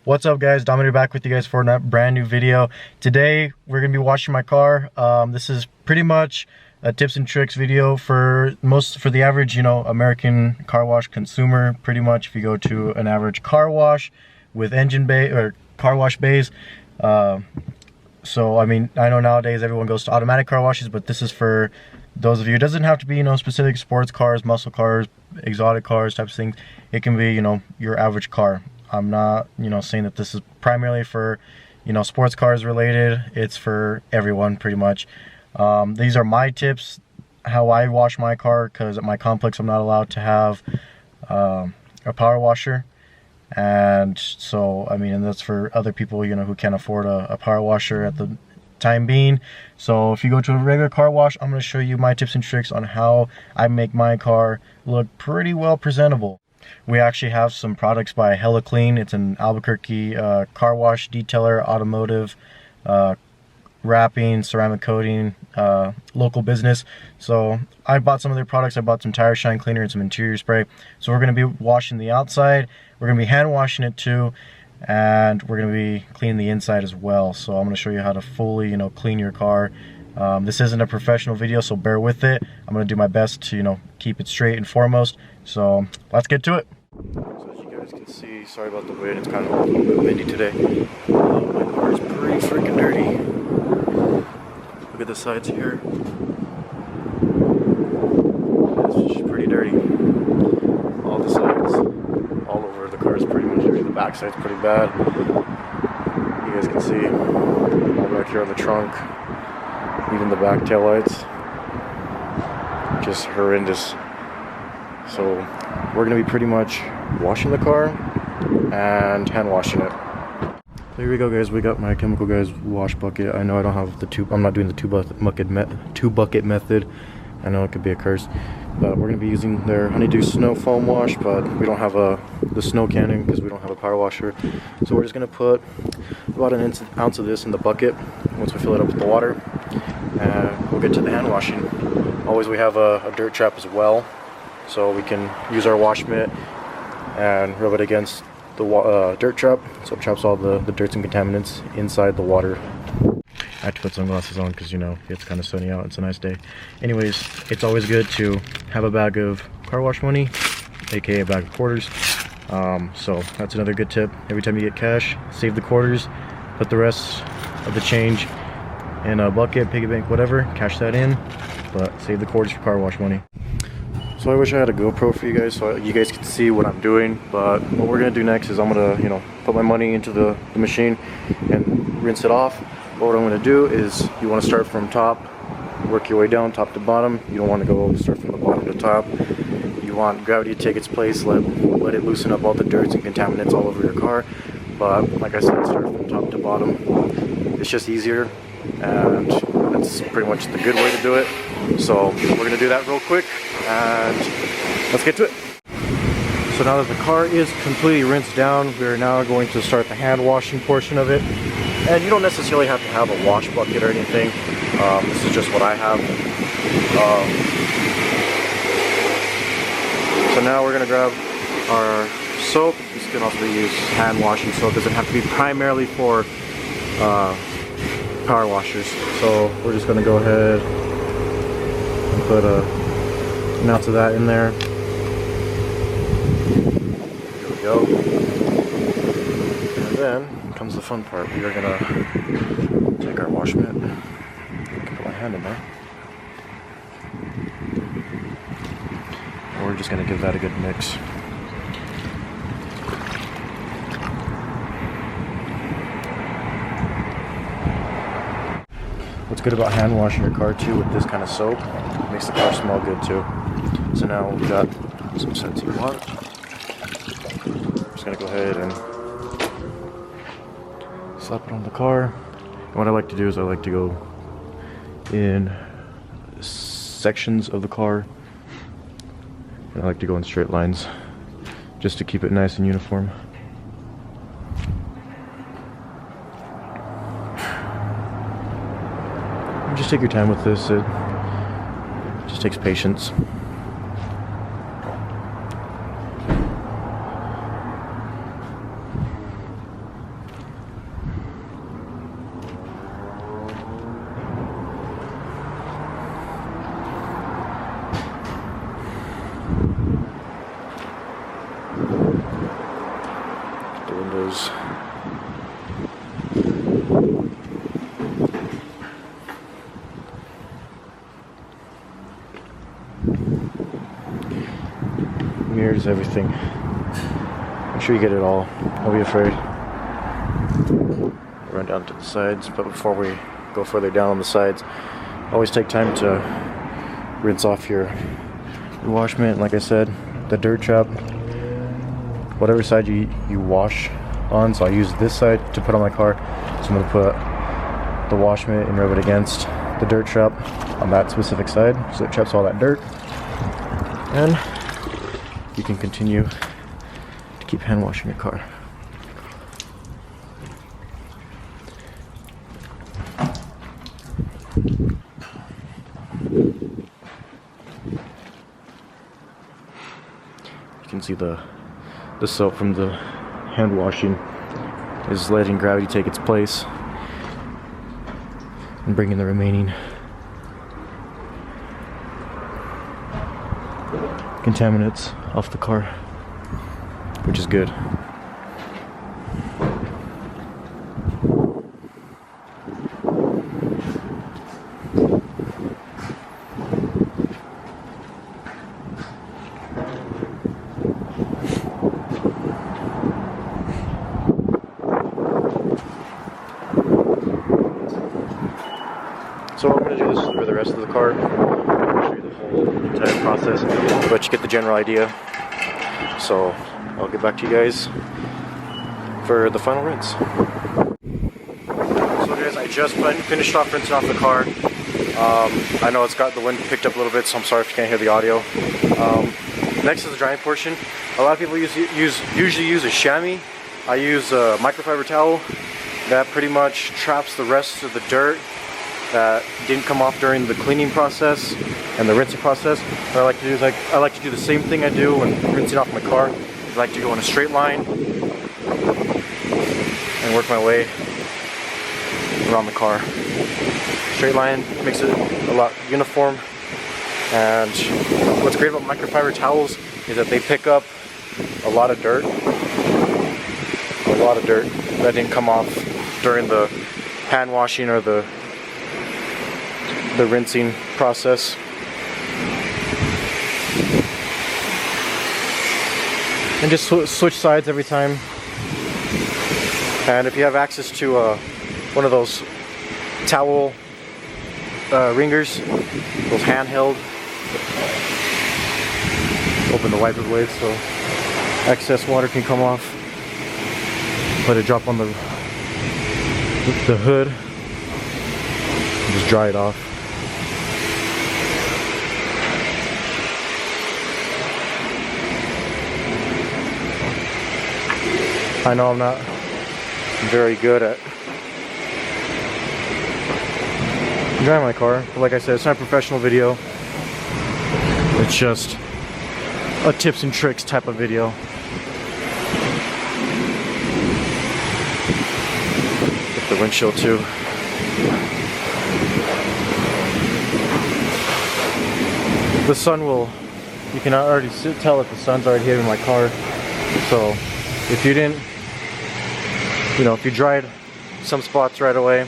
What's up, guys? Dominator back with you guys for a brand new video. Today we're gonna be washing my car. This is pretty much a tips and tricks video for the average, American car wash consumer. Pretty much, if you go to an average car wash with engine bay or car wash bays. So I mean, I know nowadays everyone goes to automatic car washes, but this is for those of you. It doesn't have to be, specific sports cars, muscle cars, exotic cars, types of things. It can be, your average car. I'm not, saying that this is primarily for, sports cars related. It's for everyone, pretty much. These are my tips, how I wash my car, because at my complex I'm not allowed to have a power washer. And so, I mean, and that's for other people, who can't afford a power washer at the time being. So if you go to a regular car wash, I'm going to show you my tips and tricks on how I make my car look pretty well presentable. We actually have some products by Hella Clean. It's an Albuquerque car wash detailer, automotive, wrapping, ceramic coating, local business. So I bought some of their products. I bought some tire shine cleaner and some interior spray. So we're going to be washing the outside. We're going to be hand washing it too. And we're going to be cleaning the inside as well. So I'm going to show you how to fully, clean your car. This isn't a professional video, so bear with it. I'm going to do my best to, keep it straight and foremost. So let's get to it. So as you guys can see, sorry about the wind, it's kind of a little bit windy today. My car is pretty freaking dirty. Look at the sides here. It's just pretty dirty. All the sides, all over the car is pretty much dirty. The back side's pretty bad. You guys can see all back here on the trunk. Even the back tail lights, just horrendous. So we're gonna be pretty much washing the car and hand washing it. So here we go, guys. We got my Chemical Guys wash bucket. I know I don't have the I'm not doing the two bucket method. I know it could be a curse, but we're gonna be using their Honeydew Snow Foam Wash. But we don't have the snow cannon because we don't have a power washer. So we're just gonna put about an ounce of this in the bucket once we fill it up with the water, and we'll get to the hand washing. Always we have a dirt trap as well, so we can use our wash mitt and rub it against the dirt trap, so it traps all the dirts and contaminants inside the water. I have to put sunglasses on because it's kind of sunny out. It's a nice day. Anyways, it's always good to have a bag of car wash money, aka a bag of quarters. So that's another good tip. Every time you get cash, save the quarters, put the rest of the change in a bucket, piggy bank, whatever, cash that in, but save the quarters for car wash money. So I wish I had a GoPro for you guys so you guys could see what I'm doing, but what we're gonna do next is I'm gonna put my money into the machine and rinse it off. But what I'm gonna do is, you want to start from top, work your way down top to bottom. You don't want to start from the bottom to top. You want gravity to take its place, let it loosen up all the dirts and contaminants all over your car. But like I said, start from top to bottom. It's just easier, and that's pretty much the good way to do it. So we're gonna do that real quick, and let's get to it. So now that the car is completely rinsed down, we're now going to start the hand washing portion of it. And you don't necessarily have to have a wash bucket or anything. This is just what I have. So now we're gonna grab our soap. This can also be used hand washing soap. It doesn't have to be primarily for power washers. So we're just gonna go ahead and put an ounce of that in there. Here we go. And then comes the fun part. We are gonna take our wash mitt. I can put my hand in there. And we're just gonna give that a good mix. What's good about hand washing your car too with this kind of soap, it makes the car smell good too. So now we've got some Scentsy water. I'm just gonna go ahead and slap it on the car. And what I like to do is I like to go in sections of the car, and I like to go in straight lines just to keep it nice and uniform. Just take your time with this. It just takes patience. The windows. Mirrors, everything. Make sure you get it all. Don't be afraid. Run down to the sides, but before we go further down on the sides, always take time to rinse off your wash mitt. Like I said, the dirt trap, whatever side you wash on. So I use this side to put on my car, so I'm going to put the wash mitt and rub it against the dirt trap on that specific side, so it traps all that dirt, and you can continue to keep hand washing your car. You can see the soap from the hand washing is letting gravity take its place and bringing the remaining contaminants off the car, which is good. So I'm going to do this for the rest of the car. I'll show you the whole entire process, but you get the general idea. So I'll get back to you guys for the final rinse. So guys, I just finished off rinsing off the car. I know it's got the wind picked up a little bit, so I'm sorry if you can't hear the audio. Next is the drying portion. A lot of people usually use a chamois. I use a microfiber towel that pretty much traps the rest of the dirt that didn't come off during the cleaning process and the rinsing process. What I like to do is I like to do the same thing I do when rinsing off my car. I like to go in a straight line and work my way around the car. Straight line makes it a lot uniform, and what's great about microfiber towels is that they pick up a lot of dirt that didn't come off during the hand washing or the rinsing process. And just switch sides every time. And if you have access to one of those towel wringers, those handheld, open the wiper blade so excess water can come off. Let it drop on the hood and just dry it off. I know I'm not very good at drying my car, but like I said, it's not a professional video. It's just a tips and tricks type of video. Get the windshield too. The sun will, you can already tell that the sun's already hitting my car. So if you didn't, if you dried some spots right away,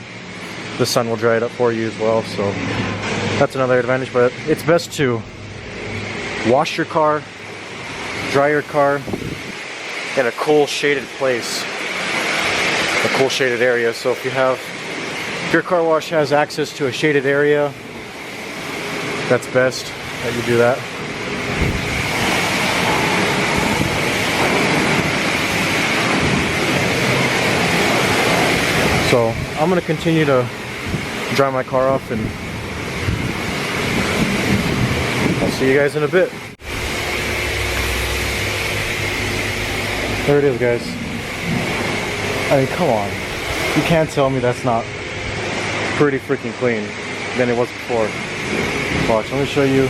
the sun will dry it up for you as well. So that's another advantage, but it's best to wash your car, dry your car in a cool shaded place, a cool shaded area. So if your car wash has access to a shaded area, that's best that you do that. So I'm going to continue to dry my car off, and I'll see you guys in a bit. There it is, guys. I mean, come on. You can't tell me that's not pretty freaking clean than it was before. Watch, let me show you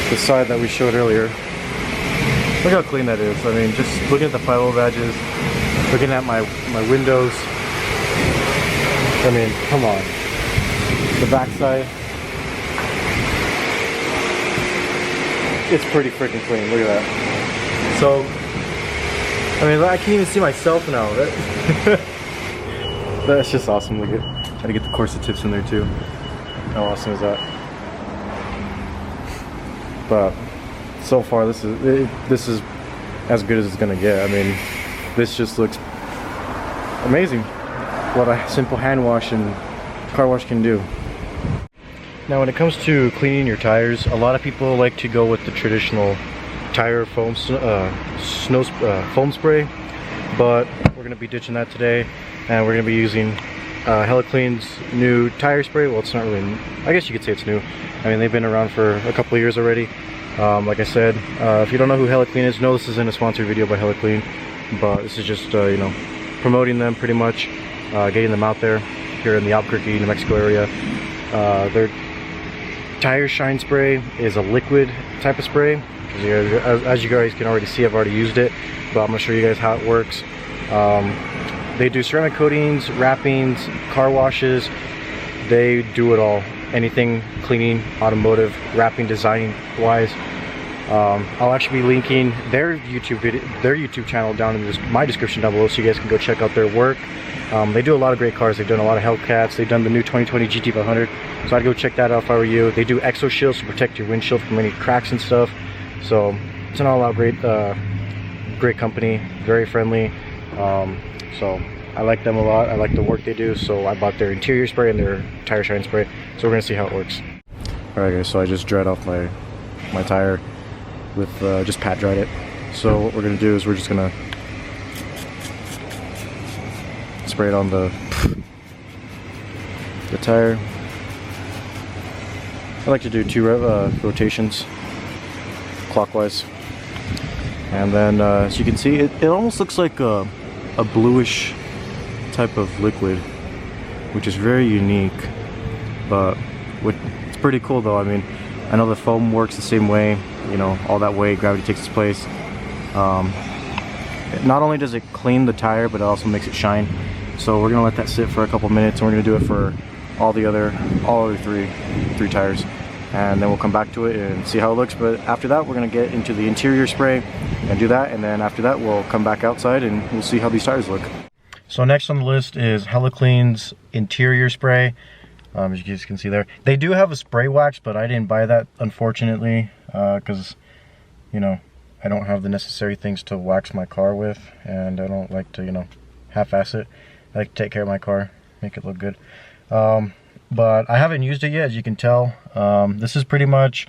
the side that we showed earlier. Look how clean that is. I mean, just looking at the 5.0 badges, looking at my windows. I mean, come on. The backside. It's pretty freaking clean. Look at that. So I mean, I can't even see myself now. That's just awesome. Look at, try to get the Corsa tips in there too. How awesome is that? But so far, this is as good as it's gonna get. I mean, this just looks amazing. What a simple hand wash and car wash can do. Now, when it comes to cleaning your tires, a lot of people like to go with the traditional tire foam foam spray, but we're gonna be ditching that today, and we're gonna be using HeliClean's new tire spray. Well, it's not really, I guess you could say it's new. I mean, they've been around for a couple of years already. Like I said, if you don't know who HeliClean is, no, this isn't a sponsored video by HeliClean, but this is just you know, promoting them pretty much, getting them out there here in the Albuquerque, New Mexico area. Their tire shine spray is a liquid type of spray. As you guys can already see, I've already used it, but I'm going to show you guys how it works. They do ceramic coatings, wrappings, car washes. They do it all. Anything cleaning, automotive, wrapping, designing wise. I'll actually be linking their YouTube channel down in my description down below, so you guys can go check out their work. They do a lot of great cars. They've done a lot of Hellcats. They've done the new 2020 GT500, so I'd go check that out if I were you. They do exo shields to protect your windshield from any cracks and stuff. So it's an all-out great company, very friendly. So I like them a lot. I like the work they do, so I bought their interior spray and their tire shine spray. So we're gonna see how it works. All right, guys. So I just dried off my tire with just pat dried it. So what we're gonna do is we're just gonna spray it on the tire. I like to do 2 rotations clockwise, and then as you can see, it almost looks like a bluish type of liquid, which is very unique, but it's pretty cool though. I mean, I know the foam works the same way, you know, all that weight, gravity takes its place. Not only does it clean the tire, but it also makes it shine. So we're gonna let that sit for a couple minutes, and we're gonna do it for all other three tires, and then we'll come back to it and see how it looks. But after that, we're gonna get into the interior spray and do that, and then after that we'll come back outside and we'll see how these tires look. So next on the list is HeliClean's interior spray. As you guys can see there, they do have a spray wax, but I didn't buy that, unfortunately, because you know, I don't have the necessary things to wax my car with, and I don't like to, you know, half-ass it. I like to take care of my car, make it look good. But I haven't used it yet, as you can tell. This is pretty much,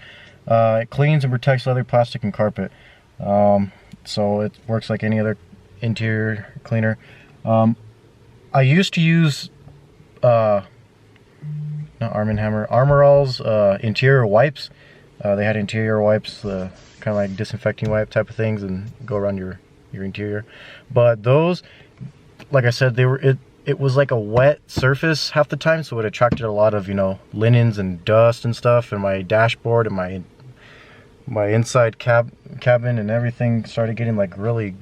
it cleans and protects leather, plastic, and carpet. So it works like any other interior cleaner. I used to use, not Arm & Hammer, Armor All's interior wipes. They had interior wipes, kind of like disinfecting wipe type of things, and go around your interior. But those, like I said, it was like a wet surface half the time, so it attracted a lot of, you know, linens and dust and stuff, and my dashboard and my inside cabin and everything started getting like really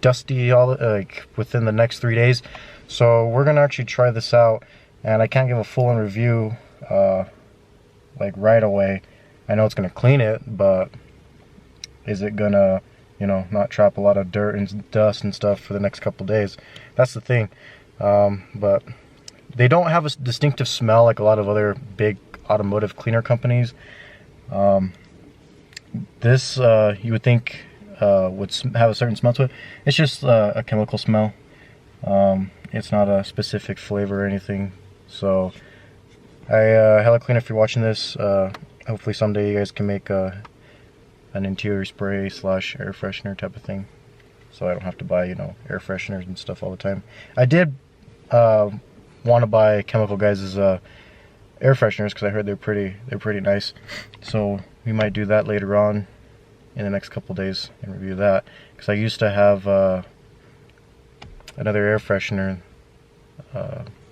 dusty like within the next 3 days. So we're gonna actually try this out, and I can't give a full-on review like right away. I know it's gonna clean it, but is it gonna, you know, not trap a lot of dirt and dust and stuff for the next couple days? That's the thing. But they don't have a distinctive smell like a lot of other big automotive cleaner companies. This you would think would have a certain smell to it. It's just a chemical smell. It's not a specific flavor or anything. So HeliClean, if you're watching this, hopefully someday you guys can make an interior spray / air freshener type of thing, so I don't have to buy, you know, air fresheners and stuff all the time. I did want to buy Chemical Guys' air fresheners because I heard they're pretty nice. So we might do that later on in the next couple days and review that, because I used to have another air freshener,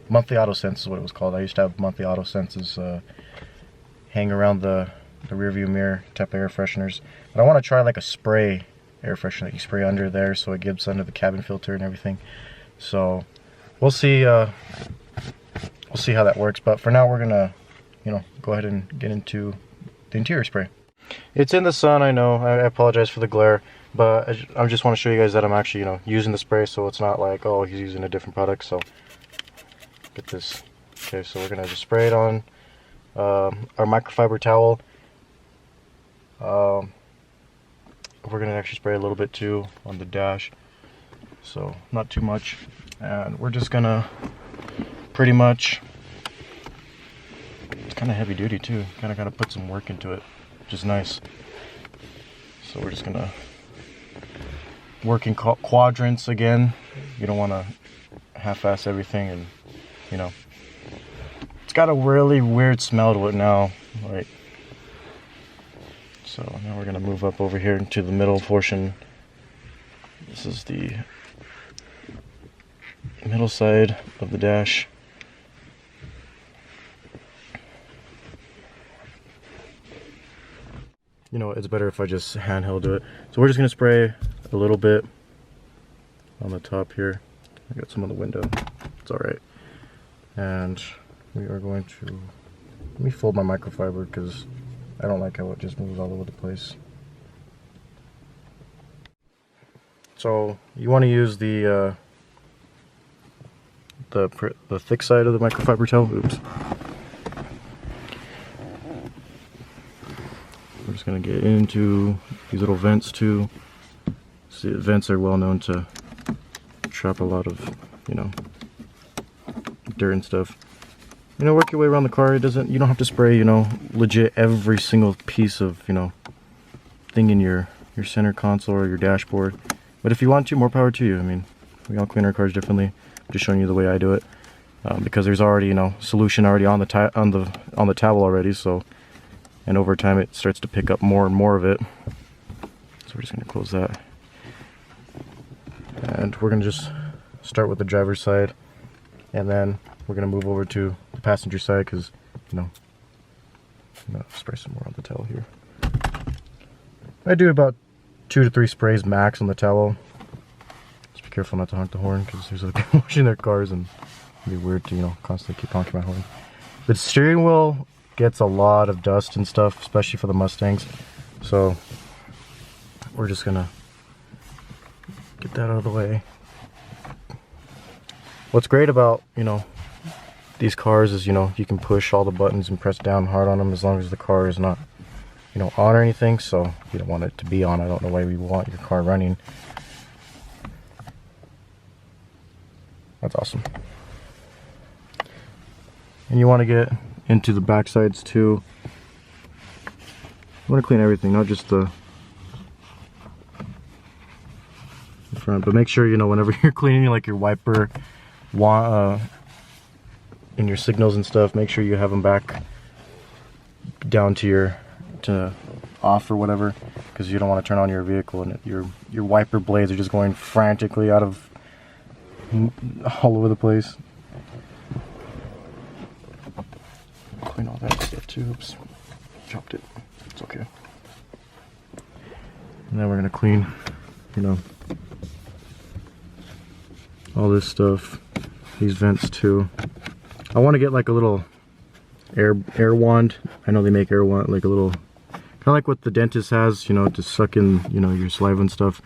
Monthly Auto Sense is what it was called. I used to have Monthly Auto Senses hang around the rear view mirror type of air fresheners, but I want to try like a spray air freshener that you spray under there, so it gives under the cabin filter and everything. So we'll see how that works, but for now we're gonna, you know, go ahead and get into the interior spray. It's in the sun, I know. I apologize for the glare. But I just want to show you guys that I'm actually, you know, using the spray, so it's not like, oh, he's using a different product. So get this. Okay, so we're gonna just spray it on our microfiber towel. We're gonna actually spray a little bit too on the dash, so not too much. And we're just gonna pretty much, it's kind of heavy duty too, kind of gotta put some work into it, which is nice. So we're just gonna work in quadrants again. You don't want to half-ass everything, and you know, it's got a really weird smell to it now, right? So now we're gonna move up over here into the middle portion. This is the middle side of the dash. You know, it's better if I just handheld do it. So we're just gonna spray a little bit on the top here. I got some on the window, it's all right. And we are going to, let me fold my microfiber because I don't like how it just moves all over the place. So you want to use the thick side of the microfiber towel. Oops. We're just gonna get into these little vents too. See, the vents are well known to trap a lot of, you know, dirt and stuff. You know, work your way around the car. You don't have to spray, you know, legit every single piece of, you know, thing in your center console or your dashboard. But if you want to, more power to you. I mean, we all clean our cars differently. I'm just showing you the way I do it, because there's already, you know, solution already on the towel already. So, and over time it starts to pick up more and more of it. So we're just gonna close that, and we're gonna just start with the driver's side, and then we're gonna move over to the passenger side because, you know, I'm gonna spray some more on the towel here. I do about 2 to 3 sprays max on the towel. Just be careful not to honk the horn because there's other people washing their cars and it'd be weird to, you know, constantly keep honking my horn. The steering wheel gets a lot of dust and stuff, especially for the Mustangs. So we're just gonna get that out of the way. What's great about, you know, these cars is, you know, you can push all the buttons and press down hard on them as long as the car is not, you know, on or anything. So you don't want it to be on. I don't know why we want your car running. That's awesome. And you want to get into the back sides too. You want to clean everything, not just the front, but make sure, you know, whenever you're cleaning like your wiper and your signals and stuff, make sure you have them back down to off or whatever, because you don't want to turn on your vehicle and your wiper blades are just going frantically out of all over the place. Clean all that stuff too. Oops, dropped it. It's okay. And then we're gonna clean, you know, all this stuff, these vents too. I want to get like a little air wand. I know they make air wand, like a little, kind of like what the dentist has, you know, to suck in, you know, your saliva and stuff.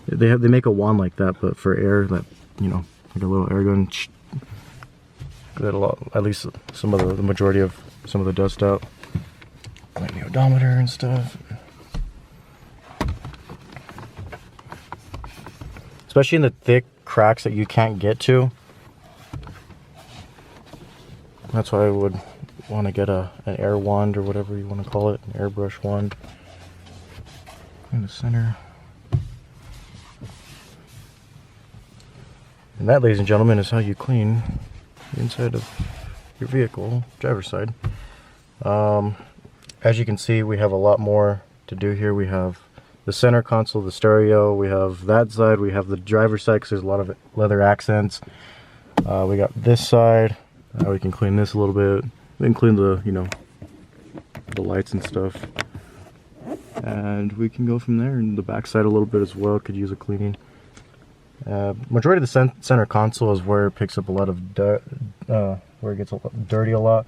They make a wand like that, but for air, that, you know, like a little air gun. That'll at least some of the majority of some of the dust out. Like the odometer and stuff. Especially in the thick cracks that you can't get to. That's why I would want to get an air wand or whatever you want to call it, an airbrush wand. In the center. And that, ladies and gentlemen, is how you clean the inside of your vehicle, driver's side. As you can see, we have a lot more to do here. We have the center console, the stereo, we have that side, we have the driver's side because there's a lot of leather accents. We got this side. We can clean this a little bit. We can clean the, you know, the lights and stuff. And we can go from there. And the back side a little bit as well, could use a cleaning. Majority of the center console is where it picks up a lot of dirt, where it gets dirty a lot.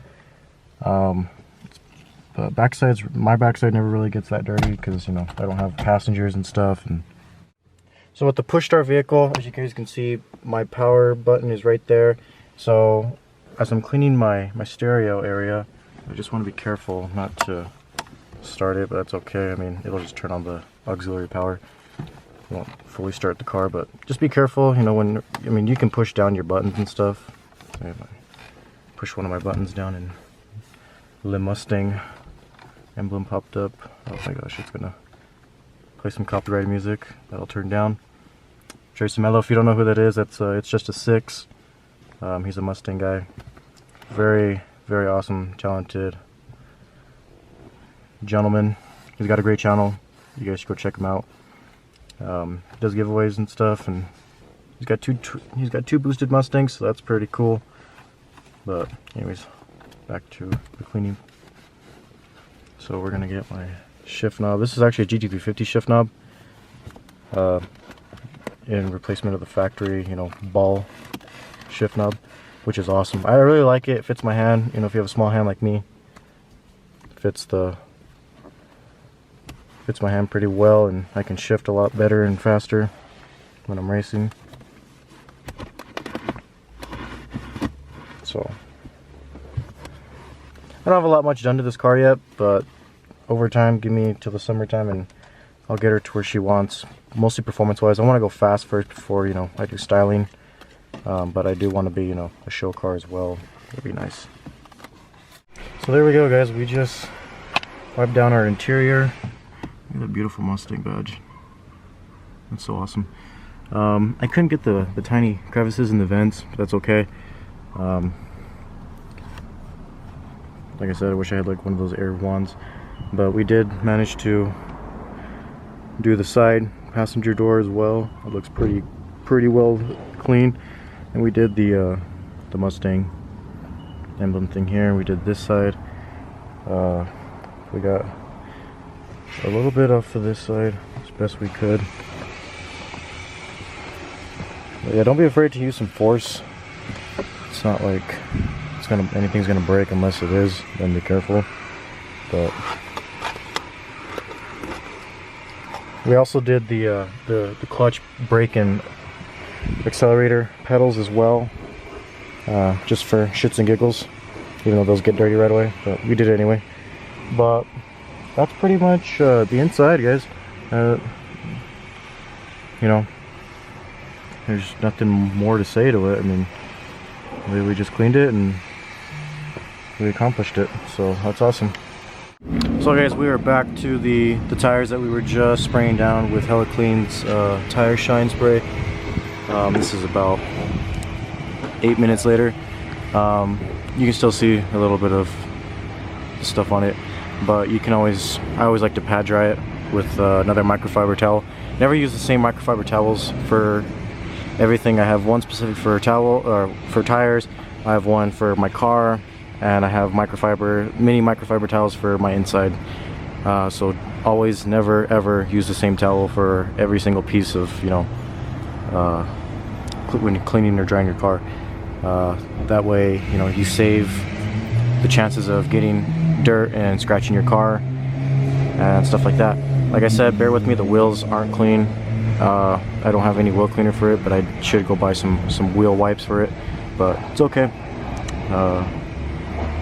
But backsides, my backside never really gets that dirty because, you know, I don't have passengers and stuff, and So with the push start vehicle, as you guys can see, my power button is right there. So as I'm cleaning my stereo area, I just want to be careful not to start it, but that's okay. I mean, it'll just turn on the auxiliary power. It won't fully start the car, but just be careful, you know, when, I mean, you can push down your buttons and stuff. So if I push one of my buttons down and Le Mustang emblem popped up. Oh my gosh, it's gonna play some copyrighted music. That'll turn down. Tracy Mello, if you don't know who that is, that's it's just a 6. He's a Mustang guy. Very, very awesome, talented gentleman. He's got a great channel. You guys should go check him out. He does giveaways and stuff, and he's got two boosted Mustangs, so that's pretty cool. But anyways, back to the cleaning. So we're gonna get my shift knob. This is actually a GT350 shift knob, in replacement of the factory, you know, ball shift knob, which is awesome. I really like it. It fits my hand. You know, if you have a small hand like me, it fits my hand pretty well, and I can shift a lot better and faster when I'm racing. So I don't have a lot much done to this car yet, but over time, give me till the summertime and I'll get her to where she wants. Mostly performance wise. I want to go fast first before, you know, I do styling, but I do want to be, you know, a show car as well. It'd be nice. So there we go, guys. We just wiped down our interior. Look at that beautiful Mustang badge. That's so awesome. I couldn't get the tiny crevices in the vents, but that's okay. Like I said, I wish I had like one of those air wands, but we did manage to do the side passenger door as well. It looks pretty well clean. And we did the Mustang emblem thing here. We did this side. We got a little bit off of this side as best we could. But yeah, don't be afraid to use some force. It's not like anything's gonna break unless it is. Then be careful. But we also did the clutch, brake, and accelerator pedals as well, just for shits and giggles, even though those get dirty right away, but we did it anyway. But that's pretty much the inside, guys. You know, there's nothing more to say to it. I mean, we just cleaned it and we accomplished it, so that's awesome. So guys, we are back to the tires that we were just spraying down with Hella Clean's tire shine spray. This is about 8 minutes later. You can still see a little bit of stuff on it, but you can always, I always like to pad dry it with another microfiber towel. Never use the same microfiber towels for everything. I have one specific for for tires. I have one for my car, and I have mini microfiber towels for my inside. So always, never, ever use the same towel for every single piece of, you know, when you're cleaning or drying your car. That way, you know, you save the chances of getting dirt and scratching your car and stuff like that. Like I said, bear with me, the wheels aren't clean. I don't have any wheel cleaner for it, but I should go buy some wheel wipes for it, but it's okay.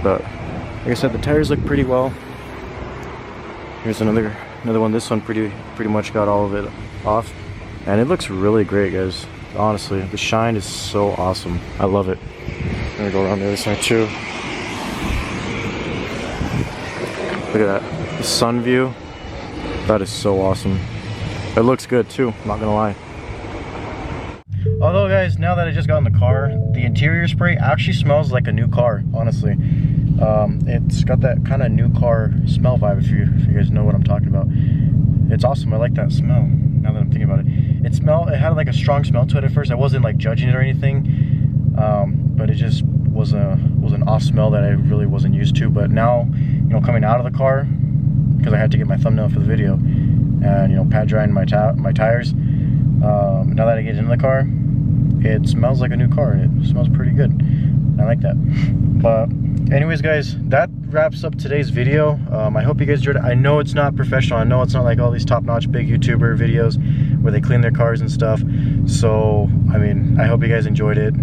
But like I said, the tires look pretty well. Here's another one. This one pretty much got all of it off, and it looks really great, guys. Honestly, the shine is so awesome. I love it. I'm gonna go around the other side too. Look at that, the sun view. That is so awesome. It looks good too, I'm not gonna lie. Although, guys, now that I just got in the car, the interior spray actually smells like a new car, honestly. It's got that kind of new car smell vibe, if you guys know what I'm talking about. It's awesome. I like that smell, now that I'm thinking about it. It had like a strong smell to it at first. I wasn't like judging it or anything, but it just was an off smell that I really wasn't used to. But now, you know, coming out of the car, because I had to get my thumbnail for the video, and, you know, pad drying my tires, now that I get into the car, it smells like a new car. It smells pretty good. I like that. But anyways, guys, that wraps up today's video. I hope you guys enjoyed it. I know it's not professional. I know it's not like all these top-notch big YouTuber videos, where they clean their cars and stuff. So I mean, I hope you guys enjoyed it.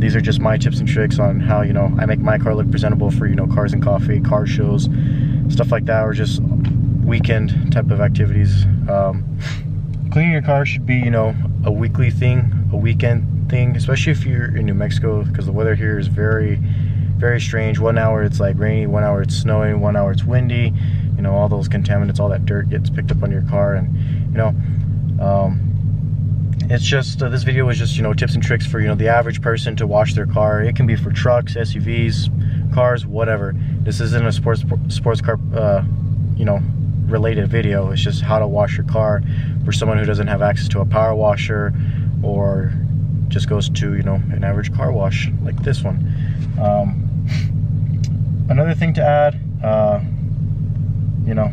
These are just my tips and tricks on how, you know, I make my car look presentable for, you know, cars and coffee, car shows, stuff like that, or just weekend type of activities. Cleaning your car should be, you know, a weekly thing, a weekend thing, especially if you're in New Mexico, because the weather here is very, very strange. 1 hour it's like rainy, 1 hour it's snowing, 1 hour it's windy. You know, all those contaminants, all that dirt gets picked up on your car. And you know, it's just this video was just, you know, tips and tricks for, you know, the average person to wash their car. It can be for trucks, SUVs, cars, whatever. This isn't a sports car you know, related video. It's just how to wash your car for someone who doesn't have access to a power washer, or just goes to, you know, an average car wash like this one. Another thing to add, you know,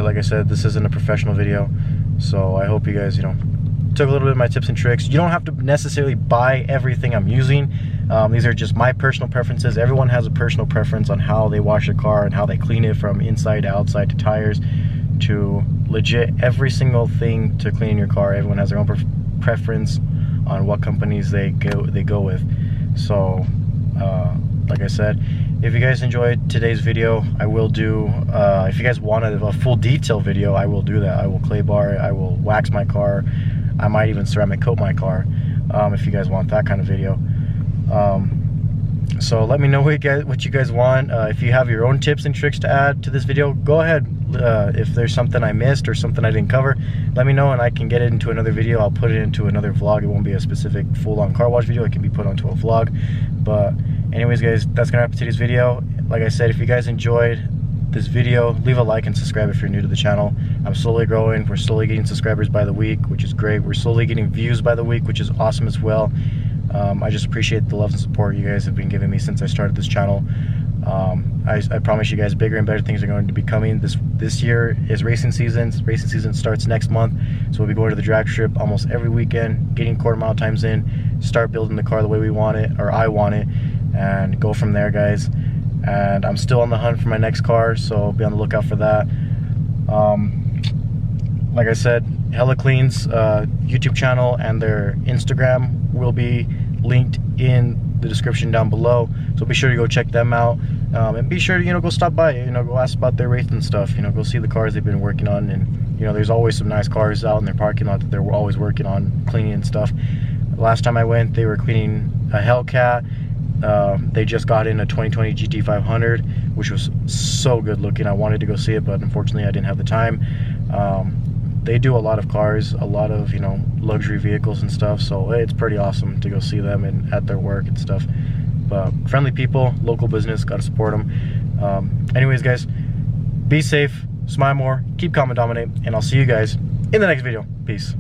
like I said, this isn't a professional video, so I hope you guys, you know, took a little bit of my tips and tricks. You don't have to necessarily buy everything I'm using. These are just my personal preferences. Everyone has a personal preference on how they wash their car and how they clean it, from inside to outside to tires to legit every single thing to clean your car. Everyone has their own preference on what companies they go with. So like I said, if you guys enjoyed today's video, I will do, if you guys wanted a full detail video, I will do that. I will clay bar it, I will wax my car, I might even ceramic coat my car, if you guys want that kind of video. So let me know what you guys want. If you have your own tips and tricks to add to this video, go ahead. If there's something I missed or something I didn't cover, let me know and I can get it into another video. I'll put it into another vlog. It won't be a specific full-on car wash video. It can be put onto a vlog. But anyways, guys, that's gonna wrap up today's video. Like I said, if you guys enjoyed this video, leave a like and subscribe if you're new to the channel. I'm slowly growing. We're slowly getting subscribers by the week, which is great. We're slowly getting views by the week, which is awesome as well. I just appreciate the love and support you guys have been giving me since I started this channel. I promise you guys, bigger and better things are going to be coming. This year is racing season. Racing season starts next month, so we'll be going to the drag strip almost every weekend, getting quarter-mile times in, start building the car the way we want it, or I want it, and go from there, guys. And I'm still on the hunt for my next car, so be on the lookout for that. Like I said, Hella Clean's YouTube channel and their Instagram will be linked in the description down below, so be sure to go check them out, and be sure to, you know, go stop by, you know, go ask about their racing stuff, you know, go see the cars they've been working on. And you know, there's always some nice cars out in their parking lot that they're always working on cleaning and stuff. Last time I went, they were cleaning a Hellcat. They just got in a 2020 GT500, which was so good looking. I wanted to go see it, but unfortunately I didn't have the time. They do a lot of cars, a lot of, you know, luxury vehicles and stuff, so it's pretty awesome to go see them and at their work and stuff. But friendly people, local business, gotta support them. Anyways, guys, be safe, smile more, keep calm and dominate, and I'll see you guys in the next video. Peace.